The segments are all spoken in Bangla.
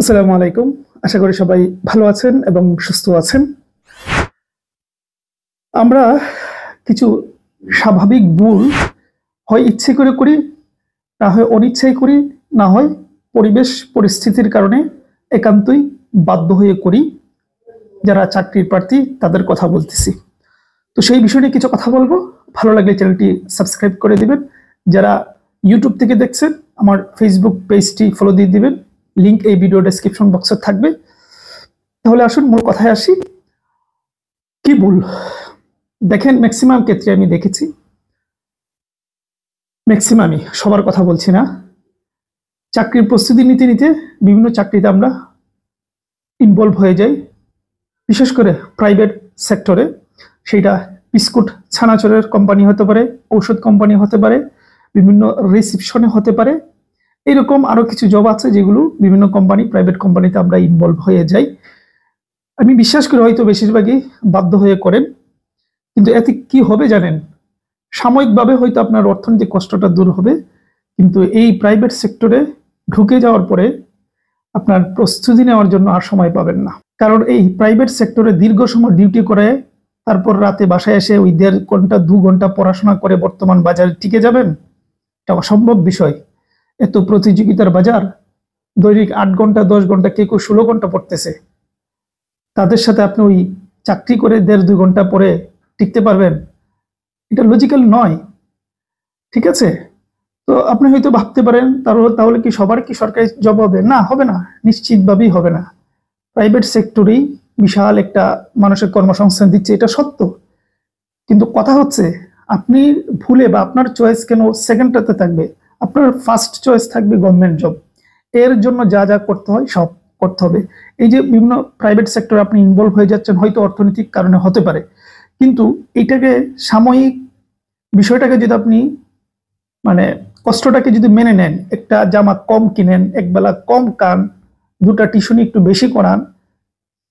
আসসালামু আলাইকুম। আশা করি সবাই ভালো আছেন এবং সুস্থ আছেন। আমরা কিছু স্বাভাবিক ভুল হয় ইচ্ছে করে করি, না হয় অনিচ্ছায় করি, না হয় পরিবেশ পরিস্থিতির কারণে একান্তই বাধ্য হয়ে করি। যারা চাকরির প্রার্থী তাদের কথা বলতেছি। তো সেই বিষয় নিয়ে কিছু কথা বলবো। ভালো লাগলে চ্যানেলটি সাবস্ক্রাইব করে দিবেন। যারা ইউটিউব থেকে দেখছেন আমার ফেসবুক পেজটি ফলো দিয়ে দিবেন। লিংক এই ভিডিও ডেসক্রিপশন বক্সে থাকবে। তাহলে আসুন মূল কথায় আসি। কি ভুল দেখেন, ম্যাক্সিমাম ক্ষেত্রে আমি দেখেছি, ম্যাক্সিমামই, সবার কথা বলছি না, চাকরির প্রস্তুতি নিতে নিতে বিভিন্ন চাকরিতে আমরা ইনভলভ হয়ে যাই। বিশেষ করে প্রাইভেট সেক্টরে, সেটা বিস্কুট ছানাচুরের কোম্পানি হতে পারে, ঔষধ কোম্পানি হতে পারে, বিভিন্ন রিসিপশনে হতে পারে, এরকম আরো কিছু জব আছে যেগুলো বিভিন্ন কোম্পানি, প্রাইভেট কোম্পানিতে আমরা ইনভলভ হয়ে যাই। আমি বিশ্বাস করি হয়তো বেশিরভাগই বাধ্য হয়ে করেন, কিন্তু এতে কি হবে জানেন? সাময়িকভাবে হয়তো আপনার অর্থনৈতিক কষ্টটা দূর হবে, কিন্তু এই প্রাইভেট সেক্টরে ঢুকে যাওয়ার পরে আপনার প্রস্তুতি নেওয়ার জন্য আর সময় পাবেন না। কারণ এই প্রাইভেট সেক্টরে দীর্ঘ সময় ডিউটি করে তারপর রাতে বাসায় এসে ওই 1.5 ঘন্টা 2 ঘন্টা পড়াশোনা করে বর্তমান বাজারে টিকে যাবেন, এটা অসম্ভব বিষয়। এত প্রতিযোগিতার বাজার, দৈনিক 8 ঘন্টা 10 ঘন্টা, কেউ 16 ঘন্টা পড়তেছে। তাদের সাথে আপনি ওই চাকরি করে 1.5-2 ঘন্টা পরে টিকতে পারবেন? এটা লজিক্যাল নয়। ঠিক আছে? তো আপনি হয়তো ভাবতে পারেন তাহলে কি সবার কি সরকারি জব হবে? না, হবে না, নিশ্চিতভাবেই হবে না। প্রাইভেট সেক্টরেই বিশাল একটা মানুষের কর্মসংস্থান দিচ্ছে, এটা সত্য। কিন্তু কথা হচ্ছে, আপনি ভুলে বা আপনার চয়েস কেন সেকেন্ডটাতে থাকবে? আপনার ফার্স্ট চয়েস থাকবে গভর্নমেন্ট জব। এর জন্য যা যা করতে হয় সব করতে হবে। এই যে বিভিন্ন প্রাইভেট সেক্টরে আপনি ইনভলভ হয়ে যাচ্ছেন, হয়তো অর্থনৈতিক কারণে হতে পারে, কিন্তু এইটাকে সাময়িক বিষয়টাকে যদি আপনি মানে কষ্টটাকে যদি মেনে নেন, একটা জামা কম কিনেন, একবেলা কম খান, 2টা টিউশনি একটু বেশি করান,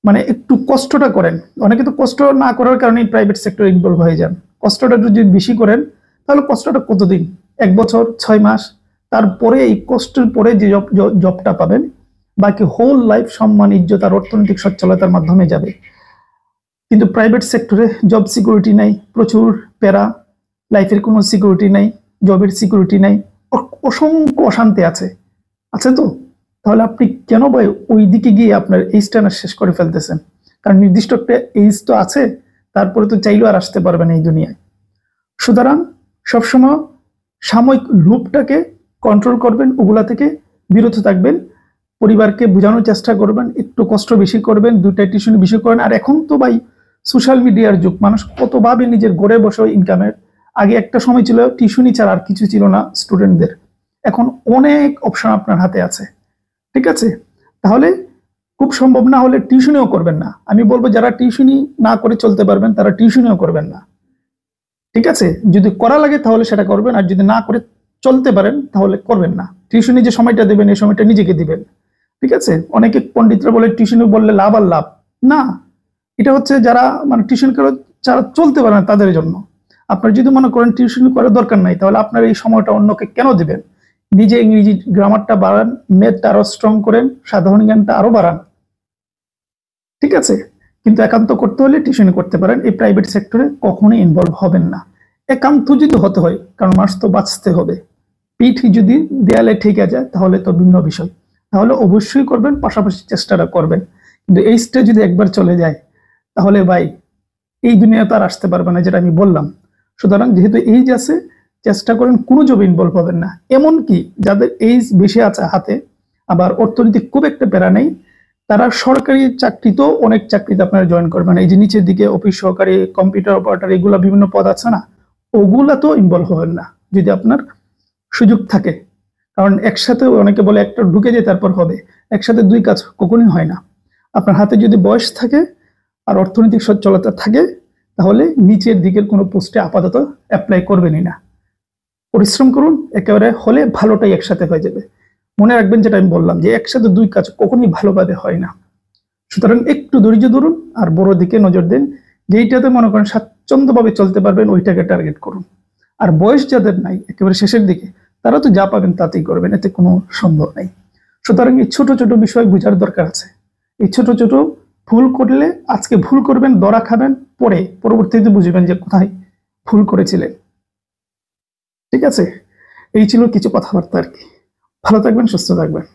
মানে একটু কষ্টটা করেন। অনেকে তো কষ্ট না করার কারণে প্রাইভেট সেক্টরে ইনভলভ হয়ে যান। কষ্টটা যদি বেশি করেন, তাহলে কষ্টটা কতদিন? 1 বছর, 6 মাস, তারপরে এই কষ্টের পরে যে জবটা পাবেন, বাকি হোল লাইফ সম্মান, ইজ্জত আর অর্থনৈতিক সচ্ছলতার মাধ্যমে যাবে। কিন্তু প্রাইভেট সেক্টরে জব সিকিউরিটি নাই, প্রচুর প্যারা, লাইফের কোনো সিকিউরিটি নাই, জবের সিকিউরিটি নাই, অসংখ্য অশান্তি আছে তো। তাহলে আপনি কেন ভাই ওই দিকে গিয়ে আপনার এইজটা না শেষ করে ফেলতেছেন? কারণ নির্দিষ্ট একটা এইজ তো আছে, তারপরে তো চাইলেও আর আসতে পারবেন এই দুনিয়ায়। সুতরাং সবসময় সাময়িক লোভটাকে কন্ট্রোল করবেন, ওগুলা থেকে বিরত থাকবেন। পরিবারকে বোঝানোর চেষ্টা করবেন, একটু কষ্ট বেশি করবেন, 2টা টিউশন বেশি করেন। আর এখন তো ভাই সোশ্যাল মিডিয়ার যুগ, মানুষ কতভাবে নিজের ঘরে বসে ইনকামের। আগে একটা সময় ছিল টিউশনি ছাড়া আর কিছু ছিল না স্টুডেন্টদের, এখন অনেক অপশন আপনার হাতে আছে। ঠিক আছে? তাহলে খুব সম্ভব না হলে টিউশনিও করবেন না। আমি বলবো যারা টিউশনি না করে চলতে পারবেন তারা টিউশনিও করবেন না। ঠিক আছে? যদি করা লাগে তাহলে সেটা করবেন, আর যদি না করে চলতে পারেন তাহলে করবেন না। টিউশনি যে সময়টা দেবেন এই সময়টা নিজেকে দিবেন। ঠিক আছে? অনেকে পণ্ডিতরা বলে টিউশনি বললে লাভ আর লাভ না, এটা হচ্ছে যারা মানে টিউশন করে যারা চলতে পারে না তাদের জন্য। আপনার যদি মনে করেন টিউশন করার দরকার নাই, তাহলে আপনার এই সময়টা অন্যকে কেন দিবেন? নিজে ইংরেজি গ্রামারটা বাড়ান, ম্যাথটা আরো স্ট্রং করেন, সাধারণ জ্ঞানটা আরো বাড়ান। ঠিক আছে? কিন্তু একান্ত করতে হলে টিউশন করতে পারেন, এই প্রাইভেট সেক্টরে কখনোই ইনভলভ হবেন না। একান্ত যদি হতে হয়, কারণ মানুষ তো বাঁচতে হবে। পিঠ যদি দেয়ালে ঠেকে যায় তাহলে তো ভিন্ন বিষয়, তাহলে অবশ্যই করবেন, পাশাপাশি চেষ্টাটা করবেন। কিন্তু এই স্টেজ যদি একবার চলে যায় তাহলে ভাই এই দুনিয়াতে আর আসতে পারবে না, যেটা আমি বললাম। সুতরাং যেহেতু এইজ আছে, চেষ্টা করেন কোনো জবে ইনভলভ হবেন না। এমনকি যাদের এইজ বেশি আছে হাতে, আবার অর্থনৈতিক খুব একটা প্যারা নেই, তারা সরকারি চাকরিতেও অনেক চাকরিতে আপনারা জয়েন করবেন। এই যে নিচের দিকে অফিস সহকারী, কম্পিউটার অপারেটর, এগুলা বিভিন্ন পদ আছে না, ওগুলা তো ইনভলভ হবেন না যদি আপনার সুযোগ থাকে। কারণ একসাথে অনেকে বলে একটা ঢুকে যায় তারপর হবে, একসাথে 2 কাজ কখনোই হয় না। আপনার হাতে যদি বয়স থাকে আর অর্থনৈতিক সচ্ছলতা থাকে, তাহলে নিচের দিকের কোনো পোস্টে আপাতত অ্যাপ্লাই করবেনই না। পরিশ্রম করুন, একেবারে হলে ভালোটাই একসাথে হয়ে যাবে। মনে রাখবেন যেটা আমি বললাম, যে একসাথে 2 কাজ কখনোই ভালোভাবে হয় না। সুতরাং একটু ধৈর্য ধরুন আর বড় দিকে নজর দেন। যেইটাতে মনে করেন স্বাচ্ছন্দ্যভাবে চলতে পারবেন ওইটাকে টার্গেট করুন। আর বয়স যাদের নাই, একেবারে শেষের দিকে, তারা তো যা পাবেন তাতেই করবেন, এতে কোনো সন্দেহ নাই। সুতরাং এই ছোট ছোট বিষয় বোঝার দরকার আছে। এই ছোট ছোট ভুল করলে আজকে ভুল করবেন, ধরা খাবেন, পরে পরবর্তীতে বুঝবেন যে কোথায় ভুল করেছিলেন। ঠিক আছে, এই ছিল কিছু কথাবার্তা আর কি। ভালো থাকবেন, সুস্থ থাকবেন।